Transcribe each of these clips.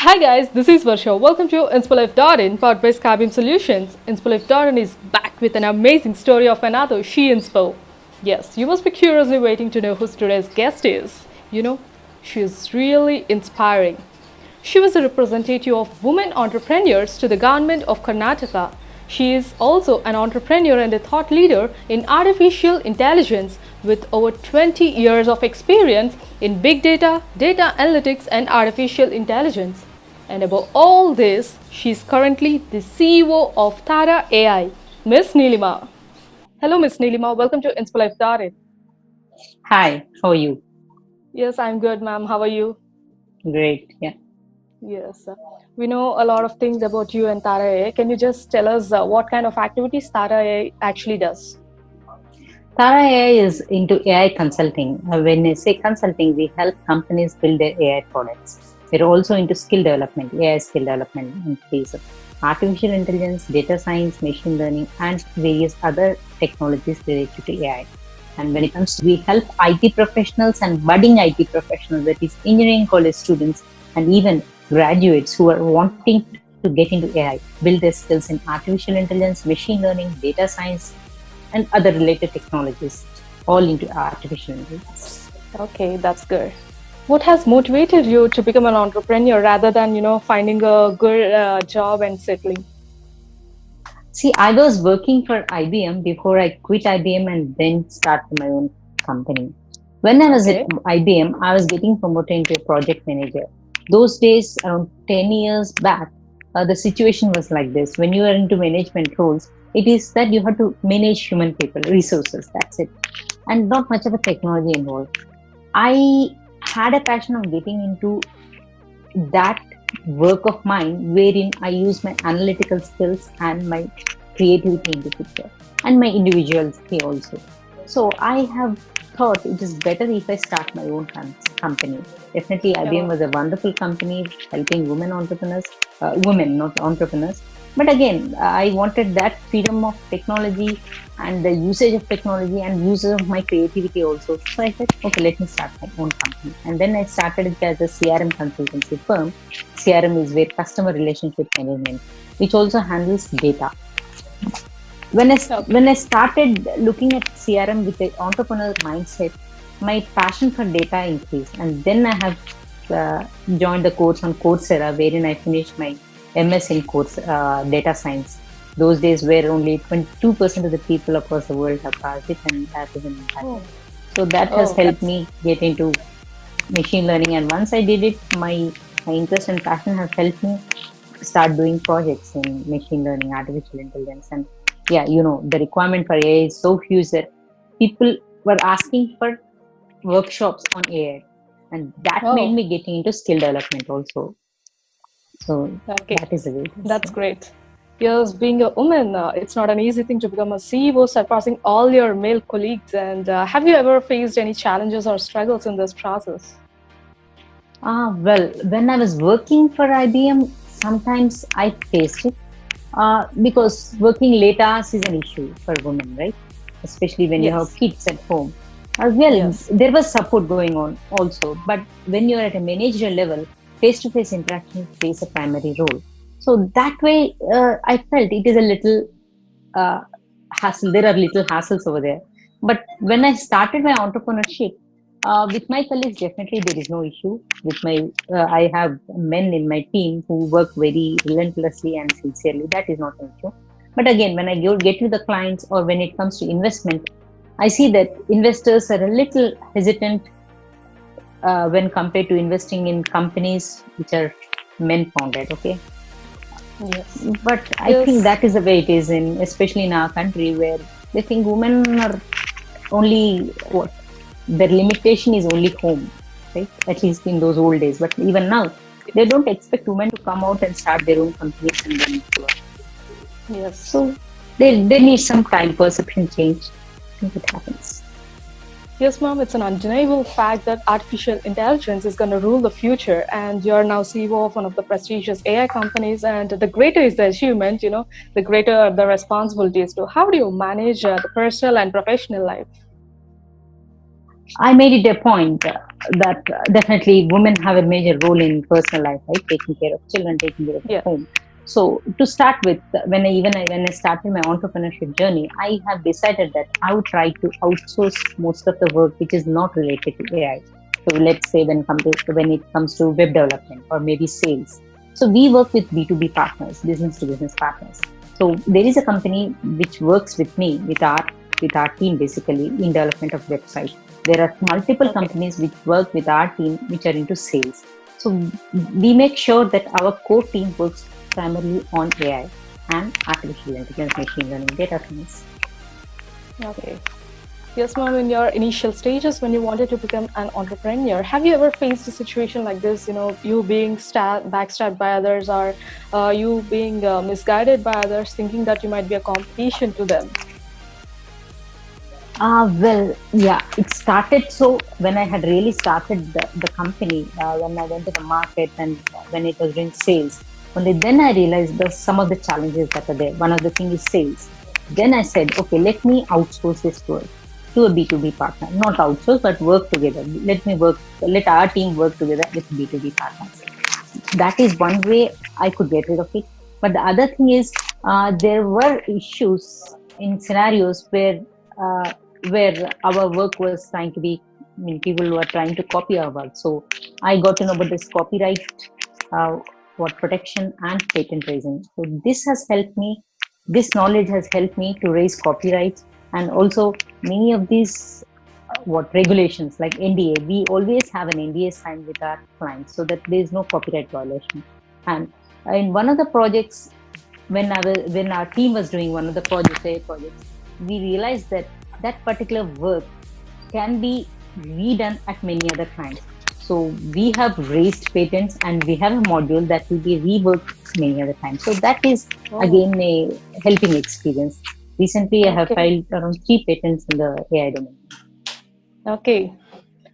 Hi guys, this is Varsha. Welcome to inspolife.in, powered by Skybeam Solutions. Inspolife.in is back with an amazing story of another She Inspo. Yes, you must be curiously waiting to know who today's guest is. She is really inspiring. She was a representative of women entrepreneurs to the government of Karnataka. She is also an entrepreneur and a thought leader in artificial intelligence with over 20 years of experience in big data, data analytics, and artificial intelligence. And above all this, she is currently the CEO of Tarah AI, Ms. Neelima. Hello, Ms. Neelima. Welcome to Inspolife. Hi, how are you? Yes, I'm good, ma'am. How are you? Great. Yeah. Yes, we know a lot of things about you and Tara AI. Can you just tell us what kind of activities Tara AI actually does? Tara AI is into AI consulting. When I say consulting, we help companies build their AI products. We're also into skill development, AI skill development in case of artificial intelligence, data science, machine learning, and various other technologies related to AI. And when it comes to, we help IT professionals and budding IT professionals, that is engineering college students and even graduates who are wanting to get into AI, build their skills in artificial intelligence, machine learning, data science, and other related technologies, all into artificial intelligence. Okay, that's good. What has motivated you to become an entrepreneur rather than, finding a good job and settling? See, I was working for IBM before I quit IBM and then started my own company. When I was at Okay. IBM, I was getting promoted into a project manager. Those days, around 10 years back, the situation was like this. When you are into management roles, it is that you have to manage human people, resources, that's it, and not much of a technology involved. I had a passion of getting into that work of mine wherein I use my analytical skills and my creativity in the picture and my individuality also. So I have thought it is better if I start my own company. Definitely, IBM Oh, was a wonderful company helping women entrepreneurs, women, not entrepreneurs. But again, I wanted that freedom of technology and the usage of technology and usage of my creativity also. So I said, okay, let me start my own company. And then I started it as a CRM consultancy firm. CRM is where customer relationship management, which also handles data. When I, okay. when I started looking at CRM with the entrepreneur mindset, my passion for data increased. And then I have joined the course on Coursera, wherein I finished my MS in course, data science. Those days where only 22% of the people across the world have passed it, and that is an impact. Oh, So that has oh, helped that's me get into machine learning. And once I did it, my interest and passion has helped me start doing projects in machine learning, artificial intelligence. And yeah, the requirement for AI is so huge that people were asking for workshops on AI. And that made oh, me getting into skill development also. So okay. that is the way it is. That's great. Yes, being a woman, it's not an easy thing to become a CEO, surpassing all your male colleagues. And have you ever faced any challenges or struggles in this process? Well, when I was working for IBM, sometimes I faced it because working late hours is an issue for women, right? Especially when you have Yes, kids at home. Well, yes. there was support going on also, but when you're at a managerial level, face-to-face interaction plays a primary role. So that way, I felt it is a little uh, hassle. There are little hassles over there. But when I started my entrepreneurship, with my colleagues, definitely there is no issue. I have men in my team who work very relentlessly and sincerely. That is not an issue. But again, when I get to the clients or when it comes to investment, I see that investors are a little hesitant when compared to investing in companies which are men founded. Okay, Yes. but I think Yes. that is the way it is in, especially in our country, where they think women are only what their limitation is only home, right? At least in those old days. But even now, they don't expect women to come out and start their own companies and then grow. Yes. So they need some time perception change. I think it happens. Yes, ma'am, it's an undeniable fact that artificial intelligence is going to rule the future. And you're now CEO of one of the prestigious AI companies. And the greater is the achievement, the greater the responsibilities. So, how do you manage the personal and professional life? I made it a point. that definitely women have a major role in personal life, right? Taking care of children, taking care of the Yeah. home. So to start with, when I started my entrepreneurship journey, I have decided that I would try to outsource most of the work which is not related to AI. So let's say when it comes to web development or maybe sales. So we work with B2B partners, business to business partners. So there is a company which works with me with our team basically in development of website. There are multiple Okay. companies which work with our team which are into sales. So we make sure that our core team works primarily on AI and artificial intelligence, machine learning, data science. Okay. Yes, ma'am, in your initial stages when you wanted to become an entrepreneur, have you ever faced a situation like this, you being backstabbed by others, or you being misguided by others, thinking that you might be a competition to them? Well, yeah, it started. So when I had really started the company, when I went to the market and when it was doing sales, only then I realized some of the challenges that are there. One of the things is sales. Then I said, okay, let me outsource this work to a B2B partner. Not outsource, but work together. Let our team work together with B2B partners. That is one way I could get rid of it. But the other thing is, there were issues in scenarios uh, where our work was trying to be, I mean, people were trying to copy our work. So I got to know about this copyright, uh, what protection and patent raising. So this has helped me. This knowledge has helped me to raise copyrights, and also many of these what regulations like NDA. We always have an NDA signed with our clients so that there is no copyright violation. And in one of the projects, when our team was doing one of the projects, AI projects, we realized that that particular work can be redone at many other clients. So we have raised patents and we have a module that will be reworked many other times. So that is Oh, again a helping experience. Recently, I have okay. filed around 3 patents in the AI domain. Okay.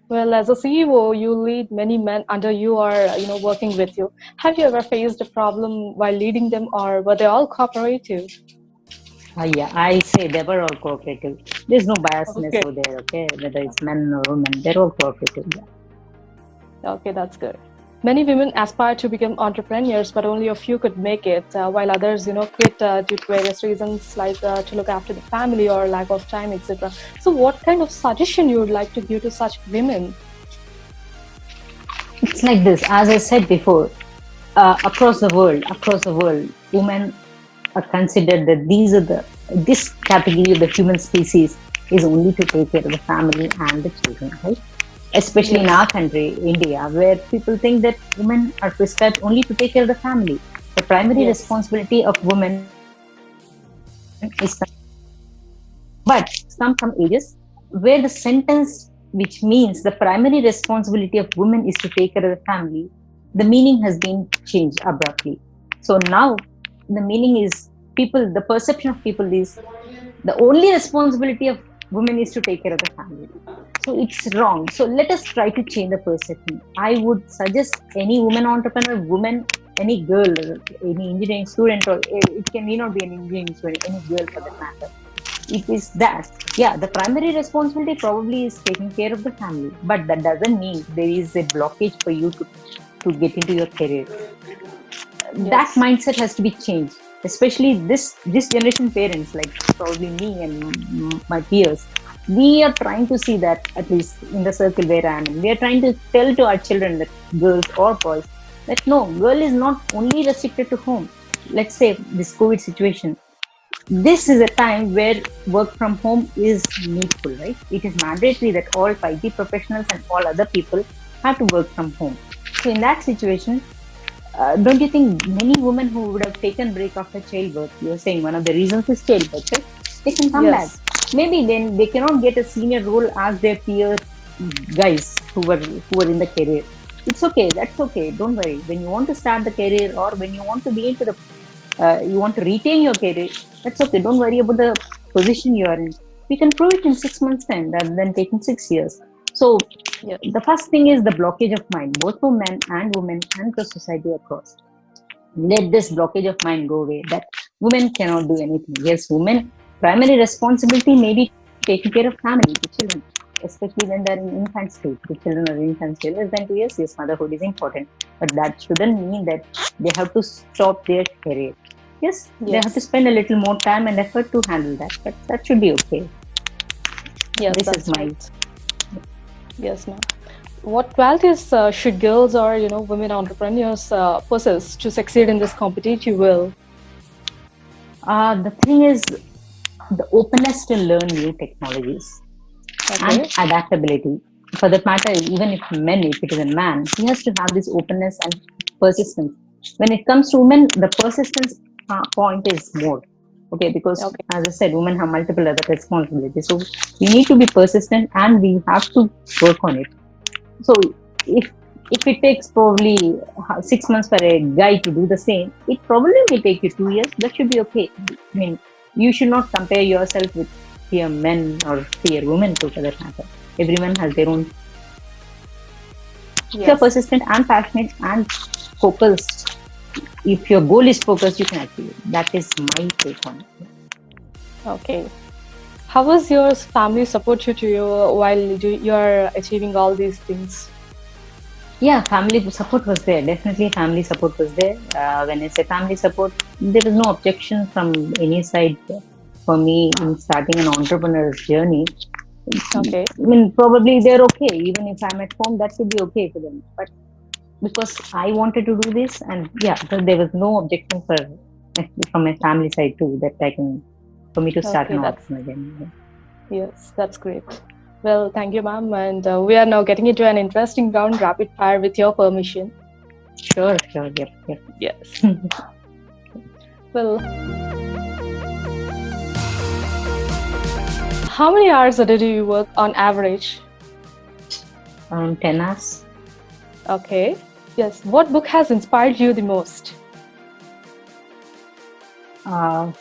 Well, as a CEO, you lead many men under you or working with you. Have you ever faced a problem while leading them, or were they all cooperative? Yeah, I say they were all cooperative. There's no biasness Okay. over there, okay? Whether it's men or women, they're all cooperative. Yeah. Okay, that's good. Many women aspire to become entrepreneurs, but only a few could make it, while others, quit due to various reasons, like to look after the family or lack of time, etc. So, what kind of suggestion you would like to give to such women? It's like this, as I said before, across the world, women are considered that this category of the human species is only to take care of the family and the children, right? Especially in our Yes. country, India, where people think that women are prescribed only to take care of the family. The primary Yes. responsibility of women is, but some ages where the sentence, which means the primary responsibility of women is to take care of the family, the meaning has been changed abruptly. So now the meaning is, the perception of people is the only responsibility of women is to take care of the family. So it's wrong. So let us try to change the perception. I would suggest any woman entrepreneur, any girl, any engineering student, or it can need not be an engineering student, any girl for that matter. It is that, yeah, the primary responsibility probably is taking care of the family, but that doesn't mean there is a blockage for you to get into your career. That Yes. mindset has to be changed, especially this generation parents, like probably me and my peers. We are trying to see that, at least in the circle where I am in, we are trying to tell to our children, that girls or boys, that no, girl is not only restricted to home. Let's say this COVID situation, this is a time where work from home is needful, right? It is mandatory that all 5G professionals and all other people have to work from home. So in that situation, don't you think many women who would have taken break after childbirth, you're saying one of the reasons is childbirth, right? They can come back. Yes. Maybe then they cannot get a senior role as their peer guys who were in the career. It's okay. That's okay. Don't worry. When you want to start the career, or when you want to be into the you want to retain your career, that's okay. Don't worry about the position you are in. We can prove it in 6 months time rather than taking 6 years. So Yes. the first thing is the blockage of mind, both for men and women and the society across. Let this blockage of mind go away, that women cannot do anything. Yes, women primary responsibility may be taking care of family, the children. especially when they're in infant state. The children are in infant state, less than 2 years, yes, motherhood is important. But that shouldn't mean that they have to stop their career. Yes, they have to Yes. spend a little more time and effort to handle that, but that should be okay. Yes, This is that's my right. Yes, ma'am. What qualities should girls or women entrepreneurs possess to succeed in this competitive world? the thing is the openness to learn new technologies and Okay. adaptability. For that matter, even if it is a man, he has to have this openness and persistence. When it comes to women, the persistence point is more. Okay, because Okay. as I said, women have multiple other responsibilities. So we need to be persistent and we have to work on it. So if it takes probably 6 months for a guy to do the same, it probably will take you 2 years. That should be okay. I mean, you should not compare yourself with peer men or peer women too, for that matter. Everyone has their own. If you're Yes. persistent and passionate and focused, if your goal is focused, you can achieve it. That is my take on it. Okay. How was your family support you to you while you're achieving all these things? Yeah, family support was there. Definitely, family support was there. When I say family support, there was no objection from any side for me in starting an entrepreneur's journey. Okay. I mean, probably they're okay. Even if I'm at home, that should be okay for them. But because I wanted to do this, and yeah, there was no objection from my family side too that I can for me to start Okay, an that's entrepreneur journey. yes, that's great. Well, thank you, ma'am. And we are now getting into an interesting round, rapid fire, with your permission. Sure, sure, yep, yep. Yes. Well, how many hours a day do you work on average? Around 10 hours. Okay. Yes. What book has inspired you the most? Uh,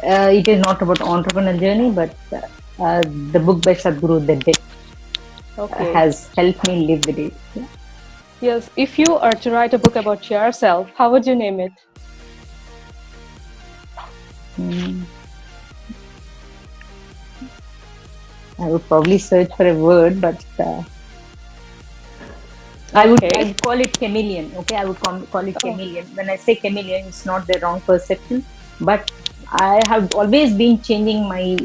it is not about entrepreneurial journey, but the book by Sadhguru, The Debt, Okay. has helped me live with it. Yeah. Yes. If you are to write a book about yourself, how would you name it? Mm. I would probably search for a word, but I would call it chameleon. Okay, I would call it chameleon. When I say chameleon, it's not the wrong perception, but I have always been changing my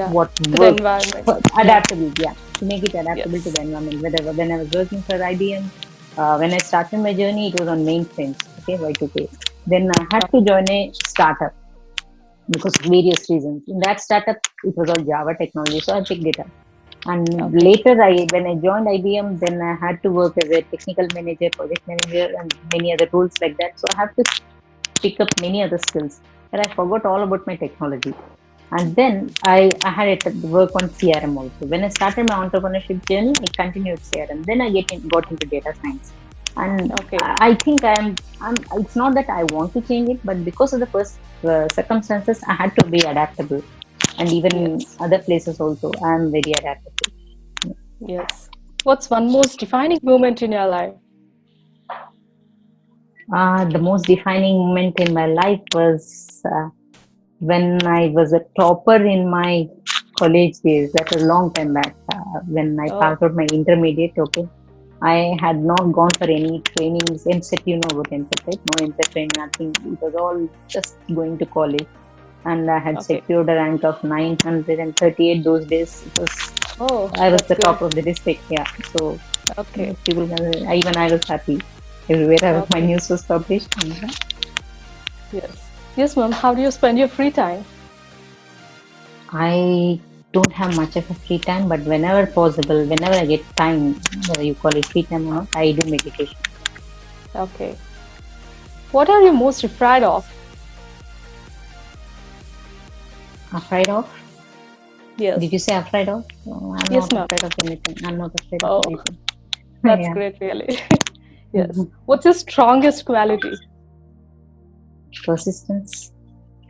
what to the work environment. adaptability, yeah, to make it adaptable to Yes. the environment. Whether when I was working for IBM, when I started my journey, it was on mainframes. Okay, Y2K. Then I had to join a startup because of various reasons. In that startup, it was all Java technology, so I picked it up. And Okay. later, when I joined IBM, then I had to work as a technical manager, project manager, and many other roles like that. So I have to pick up many other skills. But I forgot all about my technology. And then I had to work on CRM also. When I started my entrepreneurship journey, I continued CRM. Then I got into data science. And Okay. I think it's not that I want to change it, but because of the first circumstances, I had to be adaptable. And even Yes. other places also, I am very adaptable. Yes. What's one most defining moment in your life? The most defining moment in my life was when I was a topper in my college days. That was a long time back. When I Oh, passed out my intermediate, okay, I had not gone for any trainings. MSET, you know about MSET, right? No MSET training, nothing. It was all just going to college. And I had okay. secured a rank of 938 those days. Oh, I was that's the good. top of the district, yeah. So Okay. people, even I was happy. Everywhere my Okay. news was published. And, Yes. Yes, ma'am. How do you spend your free time? I don't have much of a free time, but whenever possible, whenever I get time, whether you call it free time or not, I do meditation. Okay. What are you most afraid of? Afraid of? Yes. Did you say afraid of? No, I'm Yes, not ma'am. afraid of anything. I'm not afraid of Oh, anything. that's Yeah. great, really. Yes. What's your strongest quality? Persistence,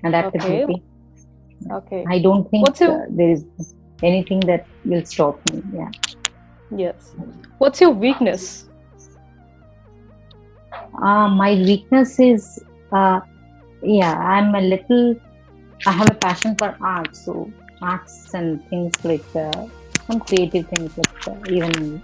Okay. adaptability. Okay. I don't think What's your there is anything that will stop me. Yeah. yes? What's your weakness? My weakness is, yeah, I'm a little. I have a passion for art, so arts and things like some creative things, like even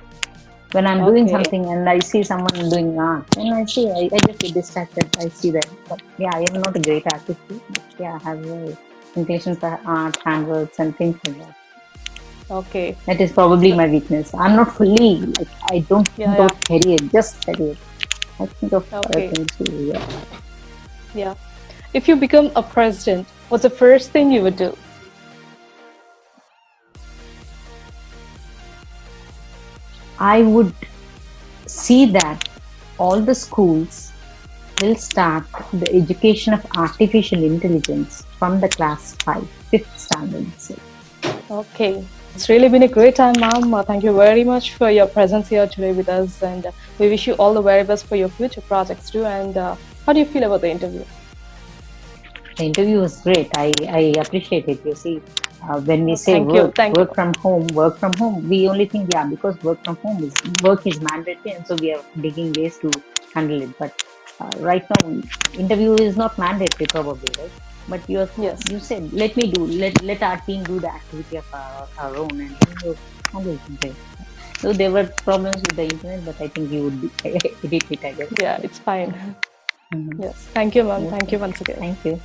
when I'm doing Okay. something and I see someone doing art, and I just get distracted. I see that. But yeah, I am not a great artist, too, but yeah, I have a inclination for art, handworks, and things like that. Okay. That is probably So, my weakness. I'm not fully like I don't yeah, think yeah. of career, just career. I think of other Okay. things too. Yeah. Yeah. If you become a president, what's the first thing you would do? I would see that all the schools will start the education of artificial intelligence from the class 5, fifth standard. So, Okay. It's really been a great time, ma'am. Thank you very much for your presence here today with us. And we wish you all the very best for your future projects too. And how do you feel about the interview? the interview was great. I appreciate it. You see, when we Oh, say thank you. Thank you. work from home, we only think, yeah, because work is mandatory, and so we are digging ways to handle it. But right now, interview is not mandatory, probably, right? But Yes. you said, let our team do the activity of our own, and you handle it great. So there were problems with the internet, but I think you would edit it, I guess. Yeah, it's fine. Mhm. Yes. Thank you, ma'am. Thank Okay. you once again. Thank you.